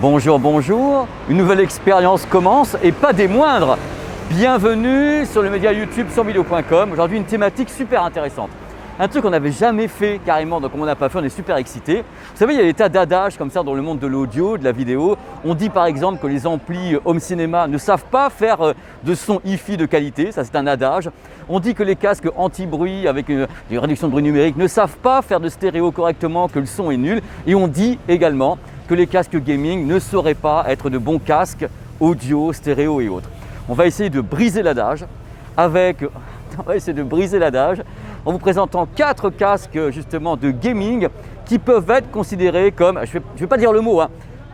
Bonjour, bonjour, une nouvelle expérience commence et pas des moindres. Bienvenue sur le média YouTube survideo.com. Aujourd'hui une thématique super intéressante. Un truc qu'on n'avait jamais fait carrément, donc comme on n'a pas fait, on est super excités. Vous savez, il y a des tas d'adages comme ça dans le monde de l'audio, de la vidéo. On dit par exemple que les amplis home cinéma ne savent pas faire de son hi-fi de qualité, ça c'est un adage. On dit que les casques anti-bruit avec une réduction de bruit numérique ne savent pas faire de stéréo correctement, que le son est nul. Et on dit également que les casques gaming ne sauraient pas être de bons casques audio, stéréo et autres. On va essayer de briser l'adage en vous présentant 4 casques justement de gaming qui peuvent être considérés comme, je vais pas dire le mot,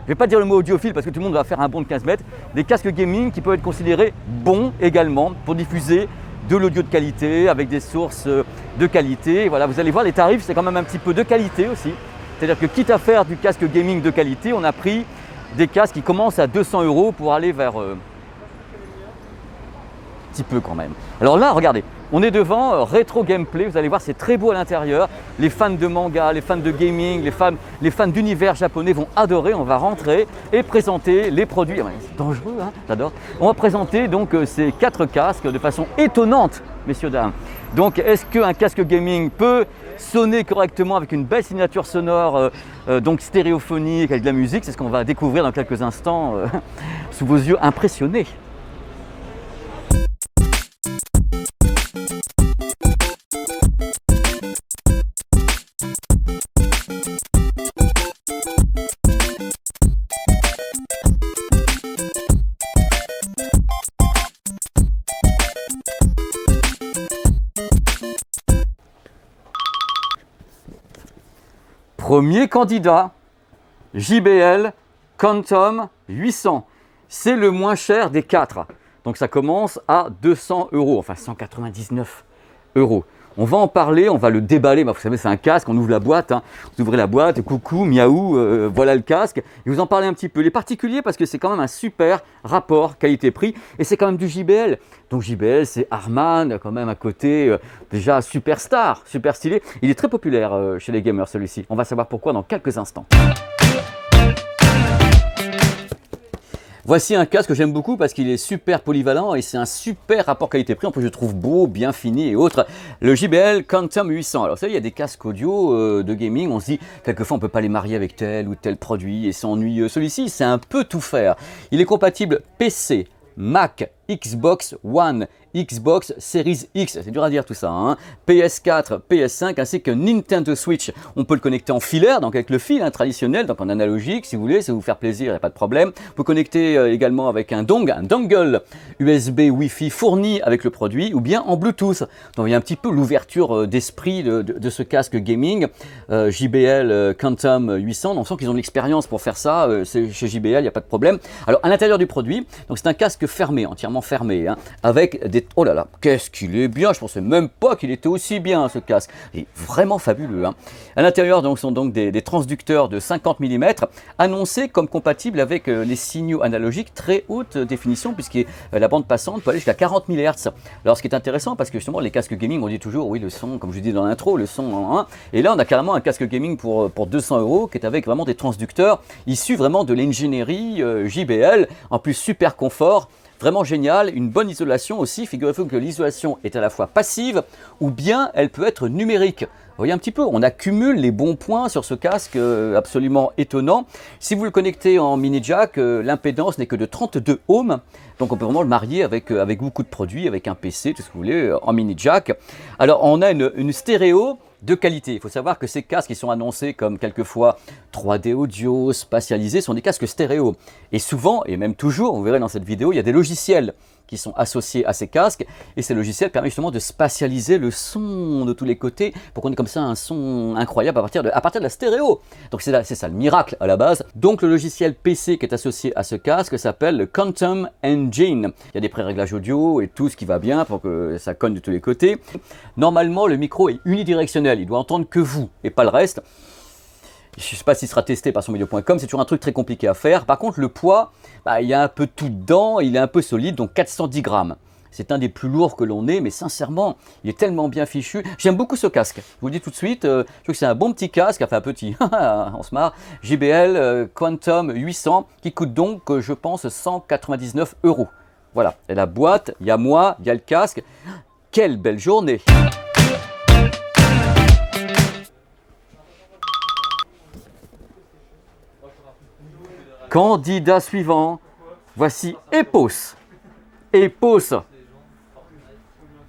je vais pas dire le mot audiophile parce que tout le monde va faire un bond de 15 mètres, des casques gaming qui peuvent être considérés bons également pour diffuser de l'audio de qualité avec des sources de qualité. Et voilà, vous allez voir les tarifs, c'est quand même un petit peu de qualité aussi. C'est-à-dire que quitte à faire du casque gaming de qualité, on a pris des casques qui commencent à 200 € pour aller vers un petit peu quand même. Alors là, regardez, on est devant Retro Gameplay, vous allez voir, c'est très beau à l'intérieur. Les fans de manga, les fans de gaming, les fans d'univers japonais vont adorer. On va rentrer et présenter les produits. C'est dangereux, hein, j'adore. On va présenter donc ces 4 casques de façon étonnante, messieurs, dames. Donc, est-ce qu'un casque gaming peut sonner correctement avec une belle signature sonore, donc stéréophonique, avec de la musique? C'est ce qu'on va découvrir dans quelques instants sous vos yeux impressionnés. Premier candidat, JBL Quantum 800. C'est le moins cher des 4. Donc ça commence à 200 €, enfin 199 €. On va en parler, on va le déballer. Vous savez, c'est un casque, on ouvre la boîte, vous ouvrez la boîte, coucou, miaou, voilà le casque. Et vous en parlez un petit peu. Les particuliers, parce que c'est quand même un super rapport qualité-prix et c'est quand même du JBL. Donc JBL, c'est Harman, quand même à côté, déjà superstar, super stylé. Il est très populaire chez les gamers celui-ci. On va savoir pourquoi dans quelques instants. Voici un casque que j'aime beaucoup parce qu'il est super polyvalent et c'est un super rapport qualité-prix. En plus, je trouve beau, bien fini et autres. Le JBL Quantum 800. Alors, vous savez, il y a des casques audio de gaming. On se dit, quelquefois, on ne peut pas les marier avec tel ou tel produit et c'est ennuyeux. Celui-ci, c'est un peu tout faire. Il est compatible PC, Mac, Xbox One, Xbox Series X, c'est dur à dire tout ça, PS4, PS5 ainsi que Nintendo Switch. On peut le connecter en filaire, donc avec le fil traditionnel, donc en analogique si vous voulez, ça va vous faire plaisir, il n'y a pas de problème. Vous pouvez connecter également avec un dongle USB Wi-Fi fourni avec le produit ou bien en Bluetooth. Donc il y a un petit peu l'ouverture d'esprit de ce casque gaming JBL Quantum 800. On sent qu'ils ont de l'expérience pour faire ça, c'est chez JBL, il n'y a pas de problème. Alors à l'intérieur du produit, donc c'est un casque fermé, entièrement fermé, avec des... Oh là là, qu'est-ce qu'il est bien, je pensais même pas qu'il était aussi bien ce casque. Il est vraiment fabuleux. À l'intérieur donc, sont donc des transducteurs de 50 mm annoncés comme compatibles avec les signaux analogiques très haute définition puisque la bande passante peut aller jusqu'à 40 MHz. Alors ce qui est intéressant parce que justement les casques gaming on dit toujours oui le son, comme je dis dans l'intro, le son et là on a carrément un casque gaming pour 200 € qui est avec vraiment des transducteurs issus vraiment de l'ingénierie JBL, en plus super confort. Vraiment génial, une bonne isolation aussi. Figurez-vous que l'isolation est à la fois passive ou bien elle peut être numérique. Vous voyez un petit peu, on accumule les bons points sur ce casque absolument étonnant. Si vous le connectez en mini jack, l'impédance n'est que de 32 ohms. Donc on peut vraiment le marier avec beaucoup de produits, avec un PC, tout ce que vous voulez, en mini jack. Alors on a une stéréo de qualité. Il faut savoir que ces casques qui sont annoncés comme quelquefois 3D audio, spatialisés, sont des casques stéréo. Et souvent, et même toujours, vous verrez dans cette vidéo, il y a des logiciels qui sont associés à ces casques et ces logiciels permettent justement de spatialiser le son de tous les côtés pour qu'on ait comme ça un son incroyable à partir de la stéréo. Donc c'est ça le miracle à la base. Donc le logiciel PC qui est associé à ce casque s'appelle le Quantum Engine. Il y a des pré-réglages audio et tout ce qui va bien pour que ça cogne de tous les côtés. Normalement le micro est unidirectionnel, il doit entendre que vous et pas le reste. Je ne sais pas s'il sera testé par survideo.com, c'est toujours un truc très compliqué à faire. Par contre, le poids, il y a un peu tout dedans, il est un peu solide, donc 410 grammes. c'est un des plus lourds que l'on ait, mais sincèrement, il est tellement bien fichu. J'aime beaucoup ce casque, je vous le dis tout de suite, je trouve que c'est un bon petit casque, enfin petit, on se marre, JBL Quantum 800, qui coûte donc, je pense, 199 €. Voilà, et la boîte, il y a moi, il y a le casque. Quelle belle journée! Candidat suivant, voici Epos. Epos.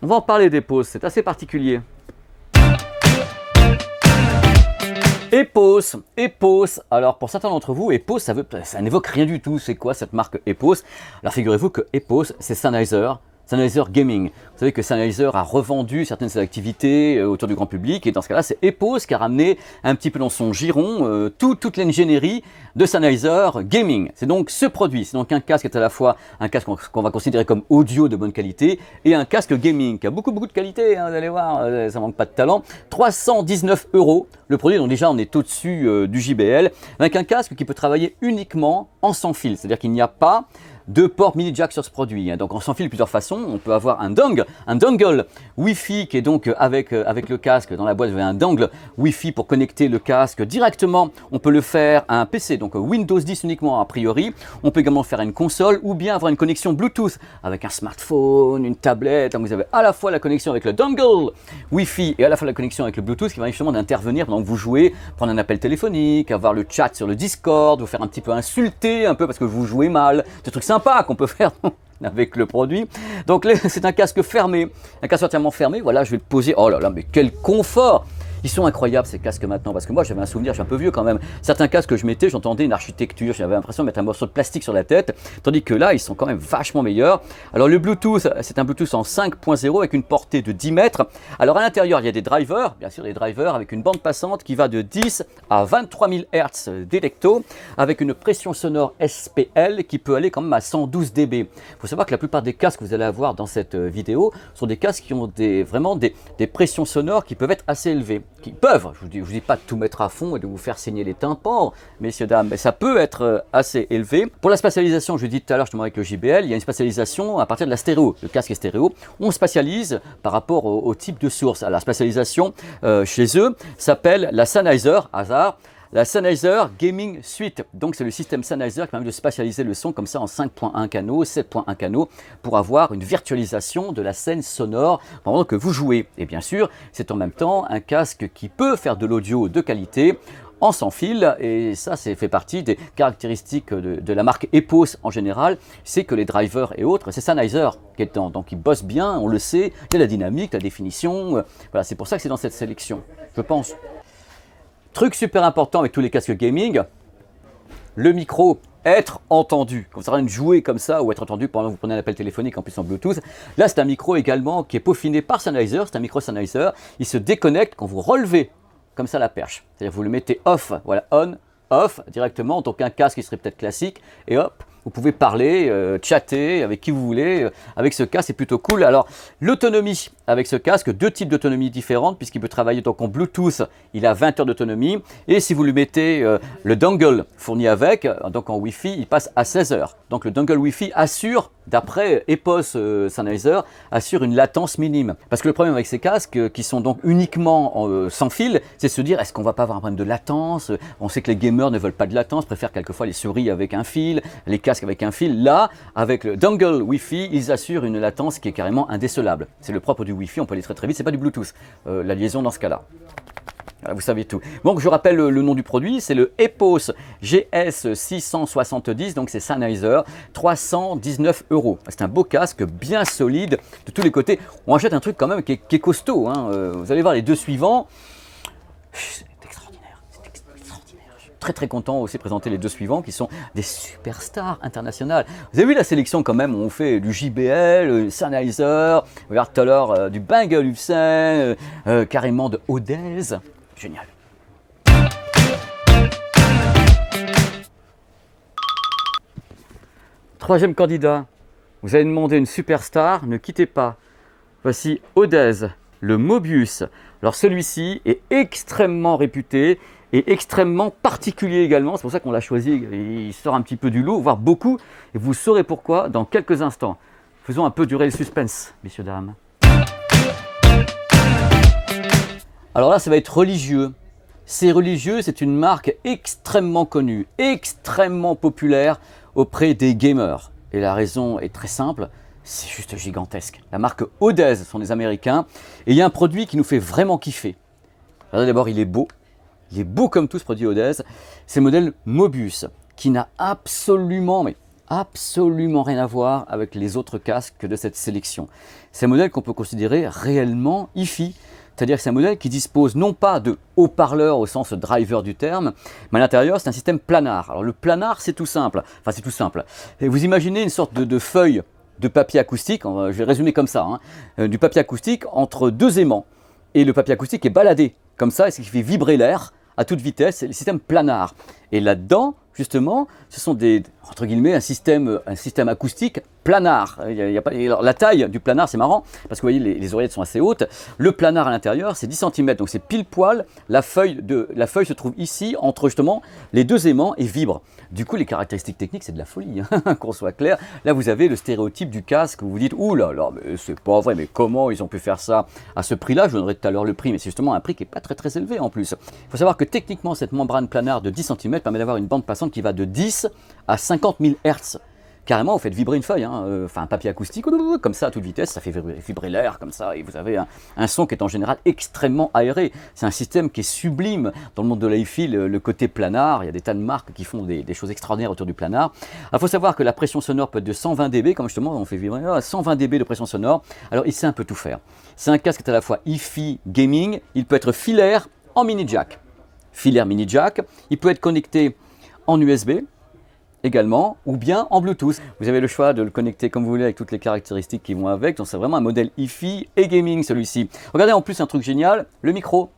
On va en parler d'Epos, c'est assez particulier. Epos, Epos. Alors pour certains d'entre vous, Epos, ça n'évoque rien du tout. C'est quoi cette marque Epos? Alors figurez-vous que Epos, c'est Sennheiser. Sennheiser Gaming. Vous savez que Sennheiser a revendu certaines de ses activités autour du grand public, et dans ce cas-là, c'est Epos qui a ramené un petit peu dans son giron toute l'ingénierie de Sennheiser Gaming. C'est donc ce produit, c'est donc un casque qui est à la fois un casque qu'on va considérer comme audio de bonne qualité et un casque gaming qui a beaucoup de qualité, hein, vous allez voir, ça manque pas de talent. 319 €. Le produit, donc déjà on est au-dessus du JBL, avec un casque qui peut travailler uniquement en sans fil, c'est-à-dire qu'il n'y a pas de port mini jack sur ce produit. Donc on s'enfile de plusieurs façons. On peut avoir un dongle Wi-Fi qui est donc avec le casque. Dans la boîte, vous avez un dongle Wi-Fi pour connecter le casque directement. On peut le faire à un PC, donc Windows 10 uniquement a priori. On peut également faire à une console ou bien avoir une connexion Bluetooth avec un smartphone, une tablette. Donc vous avez à la fois la connexion avec le dongle Wi-Fi et à la fois la connexion avec le Bluetooth qui va justement d'intervenir pendant que vous jouez, prendre un appel téléphonique, avoir le chat sur le Discord, vous faire un petit peu insulter un peu parce que vous jouez mal. Des trucs sympas qu'on peut faire avec le produit. Donc c'est un casque fermé, un casque entièrement fermé. Voilà, je vais le poser. Oh là là, mais quel confort! Ils sont incroyables ces casques maintenant, parce que moi j'avais un souvenir, je suis un peu vieux quand même. Certains casques que je mettais, j'entendais une architecture, j'avais l'impression de mettre un morceau de plastique sur la tête, tandis que là ils sont quand même vachement meilleurs. Alors le Bluetooth, c'est un Bluetooth en 5.0 avec une portée de 10 mètres. Alors à l'intérieur il y a des drivers, bien sûr des drivers avec une bande passante qui va de 10 à 23 000 Hz d'électro, avec une pression sonore SPL qui peut aller quand même à 112 dB. Il faut savoir que la plupart des casques que vous allez avoir dans cette vidéo sont des casques qui ont vraiment des pressions sonores qui peuvent être assez élevées. Qui peuvent, je vous dis pas de tout mettre à fond et de vous faire saigner les tympans, messieurs, dames, mais ça peut être assez élevé. Pour la spatialisation, je l'ai dit tout à l'heure justement avec le JBL, il y a une spatialisation à partir de la stéréo. Le casque est stéréo. On spatialise par rapport au type de source. Alors, la spatialisation chez eux s'appelle la Sennheiser, hasard, la Sennheiser Gaming Suite. Donc c'est le système Sennheiser qui permet de spatialiser le son comme ça en 5.1 canaux, 7.1 canaux pour avoir une virtualisation de la scène sonore pendant que vous jouez. Et bien sûr, c'est en même temps un casque qui peut faire de l'audio de qualité en sans fil, et ça fait partie des caractéristiques de la marque Epos en général, c'est que les drivers et autres, c'est Sennheiser qui est dedans, donc ils bossent bien, on le sait, il y a la dynamique, la définition, voilà, c'est pour ça que c'est dans cette sélection, je pense. Truc super important avec tous les casques gaming, le micro, être entendu. Quand vous avez de jouer comme ça ou être entendu pendant que vous prenez un appel téléphonique en plus en Bluetooth, là c'est un micro également qui est peaufiné par Sennheiser, c'est un micro Sennheiser, il se déconnecte quand vous relevez comme ça la perche. C'est-à-dire vous le mettez off, voilà, on, off directement, donc un casque qui serait peut-être classique, et hop, vous pouvez parler, chatter avec qui vous voulez, avec ce casque, c'est plutôt cool. Alors, l'autonomie avec ce casque, deux types d'autonomie différentes, puisqu'il peut travailler donc en Bluetooth, il a 20 heures d'autonomie, et si vous lui mettez le dongle fourni avec, donc en Wi-Fi, il passe à 16 heures. Donc le dongle Wi-Fi assure, d'après Epos Sennheiser, assure une latence minime. Parce que le problème avec ces casques, qui sont donc uniquement sans fil, c'est de se dire, est-ce qu'on va pas avoir un problème de latence? On sait que les gamers ne veulent pas de latence, préfèrent quelquefois les souris avec un fil, les casques avec un fil. Là, avec le dongle Wi-Fi, ils assurent une latence qui est carrément indécelable. C'est le propre du Wi-Fi, on peut aller très vite, c'est pas du Bluetooth, la liaison dans ce cas-là. Vous savez tout. Donc je rappelle le nom du produit, c'est le Epos GS670, donc c'est Sennheiser, 319 €. C'est un beau casque bien solide de tous les côtés. On achète un truc quand même qui est costaud, hein. Vous allez voir les deux suivants. C'est extraordinaire. Je suis très content aussi de présenter les deux suivants qui sont des superstars internationales. Vous avez vu la sélection quand même, on fait du JBL, Sennheiser, on regarde tout à l'heure du Bang & Olufsen, carrément de Odez. Génial. Troisième candidat, vous avez demandé une superstar, ne quittez pas. Voici Odez, le Mobius. Alors celui-ci est extrêmement réputé et extrêmement particulier également, c'est pour ça qu'on l'a choisi, il sort un petit peu du lot, voire beaucoup, et vous saurez pourquoi dans quelques instants. Faisons un peu durer le suspense, messieurs, dames. Alors là, ça va être religieux. C'est religieux, c'est une marque extrêmement connue, extrêmement populaire auprès des gamers. Et la raison est très simple, c'est juste gigantesque. La marque Odez sont des Américains. Et il y a un produit qui nous fait vraiment kiffer. D'abord, il est beau comme tout ce produit Odez. C'est le modèle Mobius, qui n'a absolument, mais absolument rien à voir avec les autres casques de cette sélection. C'est un modèle qu'on peut considérer réellement hi-fi. C'est-à-dire que c'est un modèle qui dispose non pas de haut-parleurs au sens driver du terme, mais à l'intérieur c'est un système planar. Alors le planar c'est tout simple, Et vous imaginez une sorte de feuille de papier acoustique, je vais résumer comme ça, du papier acoustique entre deux aimants. Et le papier acoustique est baladé comme ça, et ce qui fait vibrer l'air à toute vitesse, c'est le système planar. Et là-dedans, justement, ce sont des, entre guillemets, un système acoustique planar. Alors, la taille du planar, c'est marrant, parce que vous voyez, les oreillettes sont assez hautes. Le planar à l'intérieur, c'est 10 cm, donc c'est pile poil. La feuille se trouve ici, entre justement les deux aimants, et vibre. Du coup, les caractéristiques techniques, c'est de la folie, qu'on soit clair. Là, vous avez le stéréotype du casque, où vous dites, ouh là là, mais c'est pas vrai, mais comment ils ont pu faire ça à ce prix-là? Je vous donnerai tout à l'heure le prix, mais c'est justement un prix qui n'est pas très très élevé en plus. Il faut savoir que techniquement, cette membrane planar de 10 cm permet d'avoir une bande passante qui va de 10 à 50 000 Hz. Carrément, vous faites vibrer une feuille, un papier acoustique, comme ça à toute vitesse, ça fait vibrer l'air comme ça, et vous avez un son qui est en général extrêmement aéré. C'est un système qui est sublime dans le monde de l'hi-fi, le côté planar. Il y a des tas de marques qui font des choses extraordinaires autour du planar. Il faut savoir que la pression sonore peut être de 120 dB, comme justement on fait vibrer 120 dB de pression sonore. Alors il sait un peu tout faire. C'est un casque qui est à la fois hi-fi, gaming, il peut être filaire en mini jack. Filaire mini jack, il peut être connecté en USB également, ou bien en Bluetooth. Vous avez le choix de le connecter comme vous voulez avec toutes les caractéristiques qui vont avec. Donc c'est vraiment un modèle hi-fi et gaming celui-ci. Regardez en plus un truc génial, le micro.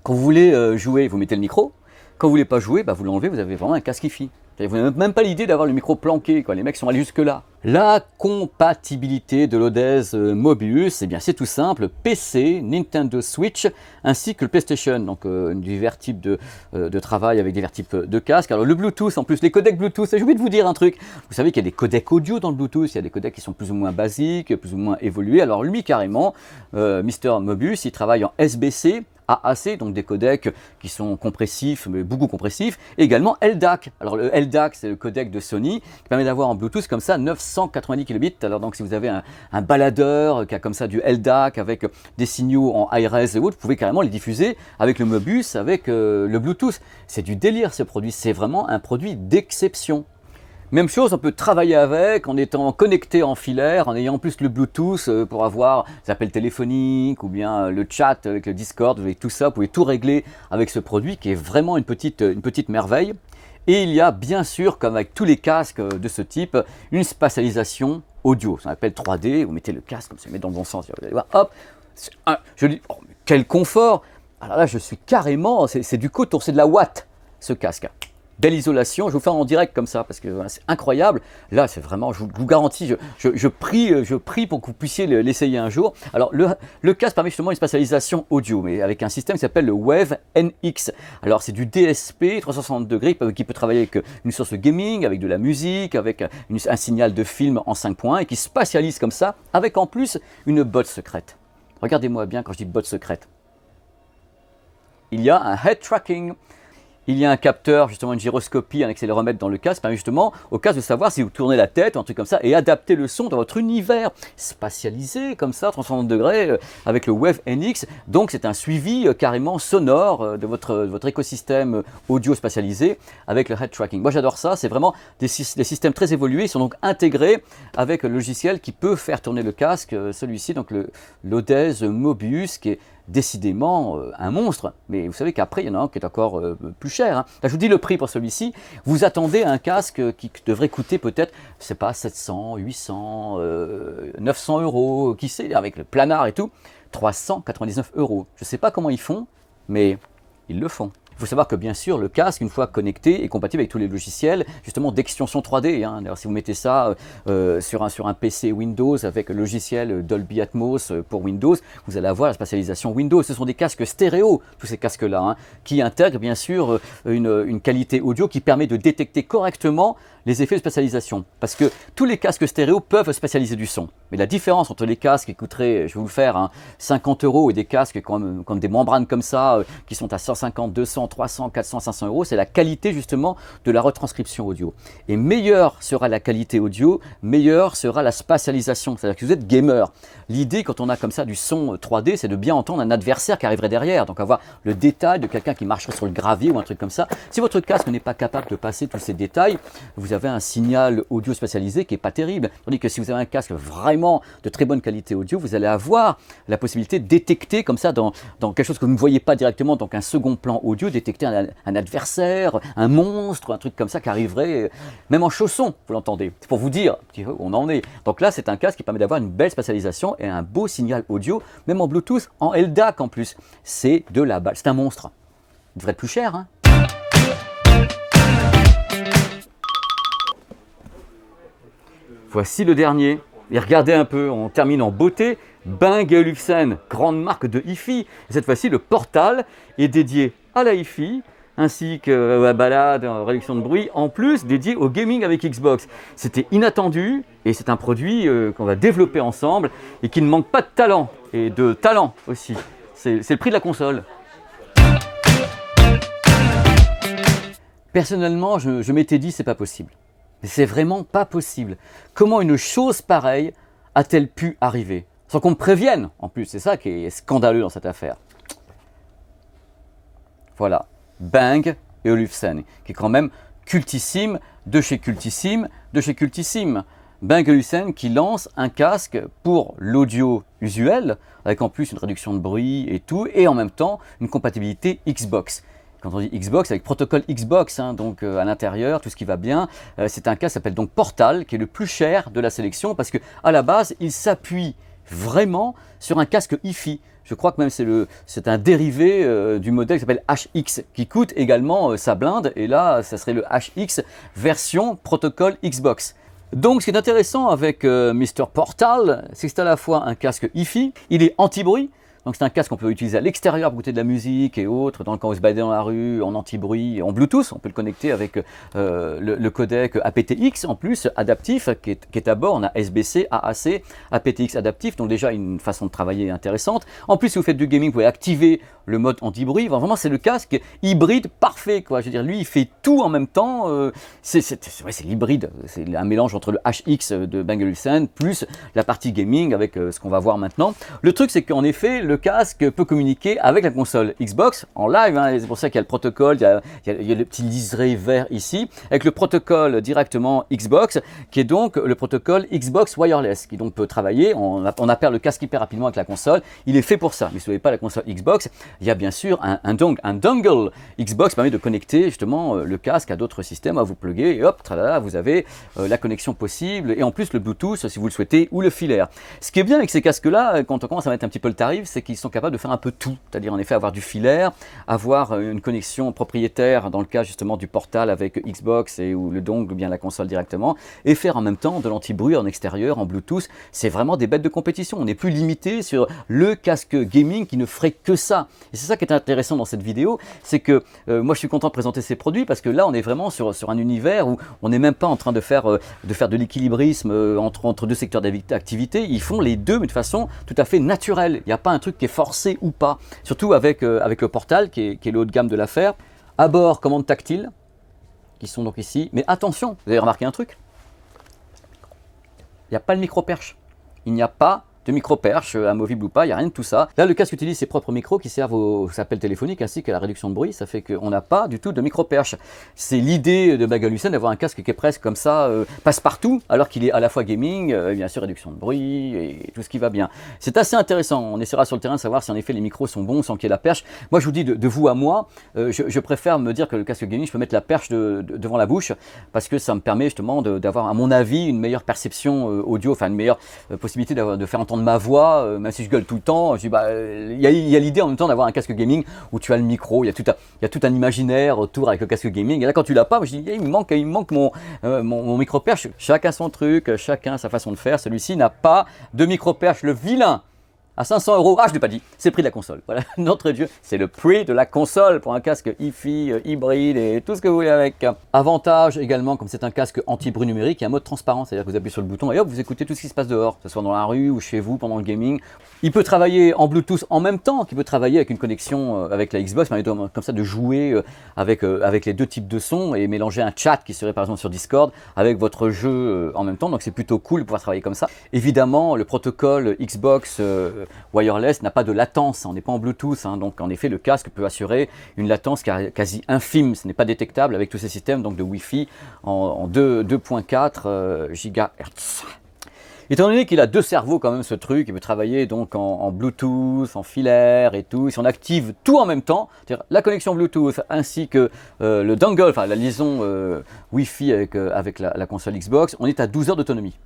Quand vous voulez jouer, vous mettez le micro. Quand vous voulez pas jouer, vous l'enlevez, vous avez vraiment un casque hi-fi. Vous n'avez même pas l'idée d'avoir le micro planqué, quoi. Les mecs sont allés jusque là. La compatibilité de l'Odez Mobius, eh bien c'est tout simple, PC, Nintendo Switch, ainsi que le PlayStation, donc divers types de travail avec divers types de casques. Alors le Bluetooth, en plus les codecs Bluetooth, j'ai oublié de vous dire un truc, vous savez qu'il y a des codecs audio dans le Bluetooth, il y a des codecs qui sont plus ou moins basiques, plus ou moins évolués. Alors lui carrément, Mr Mobius, il travaille en SBC, AAC, donc des codecs qui sont compressifs, mais beaucoup compressifs, et également LDAC. Alors le LDAC, c'est le codec de Sony, qui permet d'avoir en Bluetooth comme ça 990 kilobits. Alors donc si vous avez un baladeur qui a comme ça du LDAC avec des signaux en high-res et autres, vous pouvez carrément les diffuser avec le Mobius, avec le Bluetooth. C'est du délire ce produit, c'est vraiment un produit d'exception. Même chose, on peut travailler avec en étant connecté en filaire, en ayant en plus le Bluetooth pour avoir des appels téléphoniques ou bien le chat avec le Discord, avec tout ça, vous pouvez tout régler avec ce produit qui est vraiment une petite merveille. Et il y a bien sûr, comme avec tous les casques de ce type, une spatialisation audio, ça s'appelle 3D, vous mettez le casque comme ça, vous mettez dans le bon sens, vous allez voir, hop, je dis, oh, quel confort. Alors là, je suis carrément, c'est du coton, c'est de la watt ce casque. Belle isolation, je vous fais en direct comme ça parce que voilà, c'est incroyable. Là, c'est vraiment, je vous garantis, je prie pour que vous puissiez l'essayer un jour. Alors, le casque permet justement une spatialisation audio, mais avec un système qui s'appelle le Wave NX. Alors, c'est du DSP 360 degrés qui peut travailler avec une source gaming, avec de la musique, avec un signal de film en 5 points et qui spatialise comme ça, avec en plus une botte secrète. Regardez-moi bien quand je dis botte secrète. Il y a un head tracking. Il y a un capteur, justement une gyroscopie, un accéléromètre dans le casque, permet justement au casque de savoir si vous tournez la tête ou un truc comme ça et adapter le son dans votre univers spatialisé comme ça, 360 degrés avec le Wave NX. Donc c'est un suivi carrément sonore de votre écosystème audio spatialisé avec le head tracking. Moi j'adore ça, c'est vraiment des systèmes très évolués, ils sont donc intégrés avec le logiciel qui peut faire tourner le casque, celui-ci, donc l'Odez Mobius qui est décidément un monstre, mais vous savez qu'après il y en a un qui est encore plus cher. Là, je vous dis le prix pour celui-ci, vous attendez un casque qui devrait coûter peut-être, je sais pas, 700, 800, 900 euros, qui sait, avec le planar et tout, 399 euros. Je ne sais pas comment ils font, mais ils le font. Il faut savoir que bien sûr, le casque, une fois connecté, est compatible avec tous les logiciels justement d'extension 3D. D'ailleurs, si vous mettez ça sur un PC Windows avec le logiciel Dolby Atmos pour Windows, vous allez avoir la spatialisation Windows. Ce sont des casques stéréo, tous ces casques-là, qui intègrent bien sûr une qualité audio qui permet de détecter correctement les effets de spatialisation. Parce que tous les casques stéréo peuvent spatialiser du son. Mais la différence entre les casques qui coûteraient, je vais vous le faire, hein, 50 € et des casques comme des membranes comme ça, qui sont à 150, 200, 300, 400, 500 €, c'est la qualité justement de la retranscription audio. Et meilleure sera la qualité audio, meilleure sera la spatialisation. C'est-à-dire que vous êtes gamer. L'idée, quand on a comme ça du son 3D, c'est de bien entendre un adversaire qui arriverait derrière. Donc avoir le détail de quelqu'un qui marcherait sur le gravier ou un truc comme ça. Si votre casque n'est pas capable de passer tous ces détails, vous avez un signal audio spatialisé qui n'est pas terrible. Tandis que si vous avez un casque vraiment de très bonne qualité audio, vous allez avoir la possibilité de détecter comme ça dans quelque chose que vous ne voyez pas directement, donc un second plan audio, détecter un adversaire, un monstre, un truc comme ça qui arriverait même en chaussons, vous l'entendez. C'est pour vous dire où on en est. Donc là, c'est un casque qui permet d'avoir une belle spatialisation et un beau signal audio, même en Bluetooth, en LDAC en plus. C'est de la balle, c'est un monstre. Il devrait être plus cher, hein. Voici le dernier. Et regardez un peu, on termine en beauté. Bang & Olufsen, grande marque de hi-fi. Et cette fois-ci, le portal est dédié à la hi-fi, ainsi que la balade, réduction de bruit, en plus dédié au gaming avec Xbox. C'était inattendu et c'est un produit qu'on va développer ensemble et qui ne manque pas de talent, et de talent aussi. C'est le prix de la console. Personnellement, je m'étais dit c'est pas possible. Mais c'est vraiment pas possible. Comment une chose pareille a-t-elle pu arriver? Sans qu'on me prévienne, en plus, c'est ça qui est scandaleux dans cette affaire. Voilà, Bang & Olufsen, qui est quand même cultissime, de chez cultissime, de chez cultissime. Bang & Olufsen qui lance un casque pour l'audio usuel, avec en plus une réduction de bruit et tout, et en même temps une compatibilité Xbox. Quand on dit Xbox, avec protocole Xbox, hein, donc à l'intérieur, tout ce qui va bien. C'est un casque qui s'appelle donc Portal, qui est le plus cher de la sélection, parce que à la base, il s'appuie vraiment sur un casque hi-fi. Je crois que même c'est un dérivé du modèle qui s'appelle HX, qui coûte également sa blinde, et là, ça serait le HX version protocole Xbox. Donc, ce qui est intéressant avec Mr Portal, c'est que c'est à la fois un casque hi-fi, il est anti-bruit. Donc c'est un casque qu'on peut utiliser à l'extérieur pour écouter de la musique et autres, quand on se balade dans la rue, en anti-bruit, en Bluetooth. On peut le connecter avec le codec aptX en plus, adaptif, qui est à bord. On a SBC, AAC, aptX adaptif, donc déjà une façon de travailler intéressante. En plus, si vous faites du gaming, vous pouvez activer le mode anti-bruit. Vraiment, c'est le casque hybride parfait, quoi. Je veux dire, lui, il fait tout en même temps. C'est l'hybride. C'est un mélange entre le HX de Bang & Olufsen plus la partie gaming avec ce qu'on va voir maintenant. Le truc, c'est qu'en effet, le casque peut communiquer avec la console Xbox en live, hein, c'est pour ça qu'il y a le protocole, il y a le petit liseré vert ici, avec le protocole directement Xbox, qui est donc le protocole Xbox Wireless, qui donc peut travailler, on appelle le casque hyper rapidement avec la console, il est fait pour ça, mais si vous n'avez pas la console Xbox, il y a bien sûr un dongle Xbox permet de connecter justement le casque à d'autres systèmes, à vous plugger, et hop, tralala, vous avez la connexion possible, et en plus le Bluetooth si vous le souhaitez, ou le filaire. Ce qui est bien avec ces casques-là, quand on commence à mettre un petit peu le tarif, c'est qu'ils sont capables de faire un peu tout, c'est-à-dire en effet avoir du filaire, avoir une connexion propriétaire dans le cas justement du portal avec Xbox ou le dongle ou bien la console directement, et faire en même temps de l'anti-bruit en extérieur, en Bluetooth. C'est vraiment des bêtes de compétition, on n'est plus limité sur le casque gaming qui ne ferait que ça. Et c'est ça qui est intéressant dans cette vidéo, c'est que moi je suis content de présenter ces produits parce que là on est vraiment sur un univers où on n'est même pas en train de faire de l'équilibrisme entre deux secteurs d'activité, ils font les deux mais de façon tout à fait naturelle, il n'y a pas un truc qui est forcé ou pas, surtout avec le Portal qui est le haut de gamme de l'affaire. À bord, commandes tactiles, qui sont donc ici, mais attention, vous avez remarqué un truc, il n'y a pas le micro-perche, il n'y a pas de micro-perche amovible ou pas, il n'y a rien de tout ça. Là, le casque utilise ses propres micros qui servent aux appels téléphoniques ainsi qu'à la réduction de bruit, ça fait qu'on n'a pas du tout de micro-perche. C'est l'idée de Bang & Olufsen d'avoir un casque qui est presque comme ça, passe-partout, alors qu'il est à la fois gaming, bien sûr réduction de bruit et tout ce qui va bien. C'est assez intéressant, on essaiera sur le terrain de savoir si en effet les micros sont bons sans qu'il y ait la perche. Moi je vous dis de vous à moi, je préfère me dire que le casque gaming, je peux mettre la perche devant la bouche, parce que ça me permet justement d'avoir à mon avis une meilleure perception audio, enfin une meilleure possibilité de faire entendre ma voix, même si je gueule tout le temps. Je dis, il y a l'idée en même temps d'avoir un casque gaming où tu as le micro, il y a tout un imaginaire autour avec le casque gaming. Et là, quand tu l'as pas, je dis, il me manque mon micro-perche. Chacun son truc, chacun sa façon de faire. Celui-ci n'a pas de micro-perche, le vilain. à 500 €. Ah, je ne l'ai pas dit, c'est le prix de la console. Voilà, notre Dieu, c'est le prix de la console pour un casque hi-fi, hybride et tout ce que vous voulez avec. Avantage également, comme c'est un casque anti-bruit numérique, il y a un mode transparent, c'est-à-dire que vous appuyez sur le bouton et hop, vous écoutez tout ce qui se passe dehors, que ce soit dans la rue ou chez vous pendant le gaming. Il peut travailler en Bluetooth en même temps qu'il peut travailler avec une connexion avec la Xbox, comme ça de jouer avec les deux types de sons et mélanger un chat qui serait par exemple sur Discord avec votre jeu en même temps. Donc c'est plutôt cool de pouvoir travailler comme ça. Évidemment, le protocole Xbox wireless n'a pas de latence, on n'est pas en Bluetooth, hein, donc en effet le casque peut assurer une latence quasi infime, ce n'est pas détectable avec tous ces systèmes donc de Wi-Fi en 2.4 GHz. Étant donné qu'il a deux cerveaux quand même ce truc, il peut travailler donc en Bluetooth, en filaire et tout, si on active tout en même temps, c'est-à-dire la connexion Bluetooth ainsi que le dongle, enfin la liaison Wi-Fi avec la console Xbox, on est à 12 heures d'autonomie.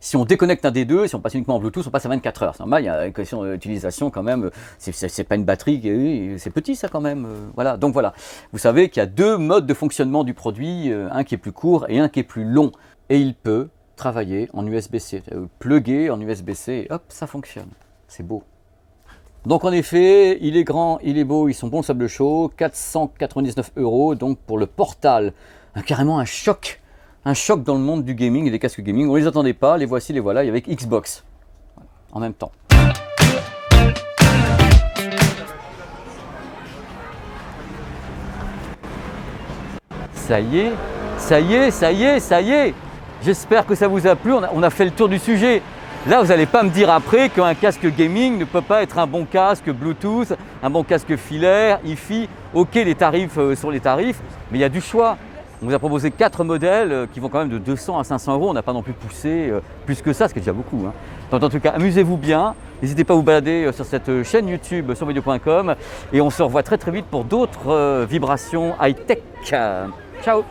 Si on déconnecte un des deux, si on passe uniquement en Bluetooth, on passe à 24 heures. C'est normal, il y a une question d'utilisation quand même. C'est pas une batterie, c'est petit ça quand même. Voilà. Donc voilà, vous savez qu'il y a deux modes de fonctionnement du produit, un qui est plus court et un qui est plus long. Et il peut travailler en USB-C, plugger en USB-C, et hop, ça fonctionne. C'est beau. Donc en effet, il est grand, il est beau, ils sont bons le sable chaud, 499 €, donc pour le Portal, carrément un choc dans le monde du gaming et des casques gaming. On ne les attendait pas, les voici, les voilà, et avec Xbox en même temps. Ça y est, ça y est, ça y est, ça y est. J'espère que ça vous a plu, on a fait le tour du sujet. Là, vous n'allez pas me dire après qu'un casque gaming ne peut pas être un bon casque Bluetooth, un bon casque filaire, hi-fi. Ok, les tarifs sont les tarifs, mais il y a du choix. On vous a proposé 4 modèles qui vont quand même de 200 à 500 €. On n'a pas non plus poussé plus que ça, ce qui est déjà beaucoup. Hein. Donc, en tout cas, amusez-vous bien. N'hésitez pas à vous balader sur cette chaîne YouTube survideo.com et on se revoit très très vite pour d'autres vibrations high-tech. Ciao!